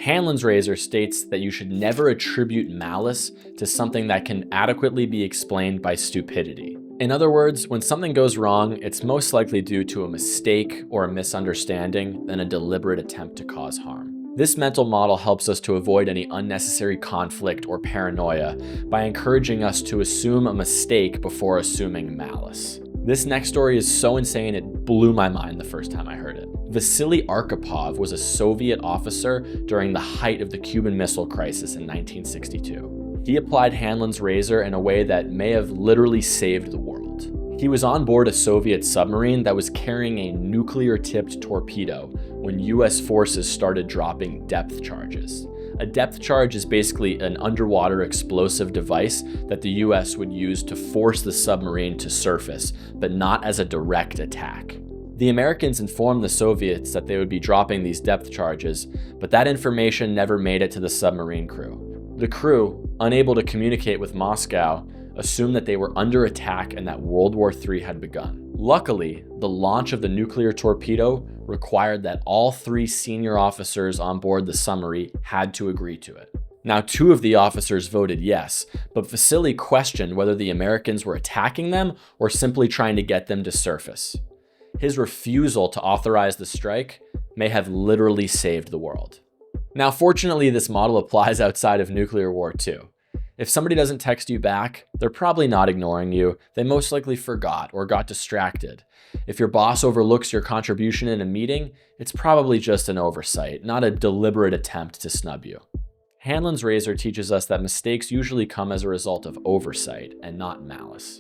Hanlon's razor states that you should never attribute malice to something that can adequately be explained by stupidity. In other words, when something goes wrong, it's most likely due to a mistake or a misunderstanding than a deliberate attempt to cause harm. This mental model helps us to avoid any unnecessary conflict or paranoia by encouraging us to assume a mistake before assuming malice. This next story is so insane it blew my mind the first time I heard it. Vasily Arkhipov was a Soviet officer during the height of the Cuban Missile Crisis in 1962. He applied Hanlon's razor in a way that may have literally saved the world. He was on board a Soviet submarine that was carrying a nuclear-tipped torpedo when US forces started dropping depth charges. A depth charge is basically an underwater explosive device that the US would use to force the submarine to surface, but not as a direct attack. The Americans informed the Soviets that they would be dropping these depth charges, but that information never made it to the submarine crew. The crew, unable to communicate with Moscow, assumed that they were under attack and that World War III had begun. Luckily, the launch of the nuclear torpedo required that all 3 senior officers on board the submarine had to agree to it. Now, 2 of the officers voted yes, but Vasily questioned whether the Americans were attacking them or simply trying to get them to surface. His refusal to authorize the strike may have literally saved the world. Now, fortunately, this model applies outside of nuclear war too. If somebody doesn't text you back, they're probably not ignoring you. They most likely forgot or got distracted. If your boss overlooks your contribution in a meeting, it's probably just an oversight, not a deliberate attempt to snub you. Hanlon's razor teaches us that mistakes usually come as a result of oversight and not malice.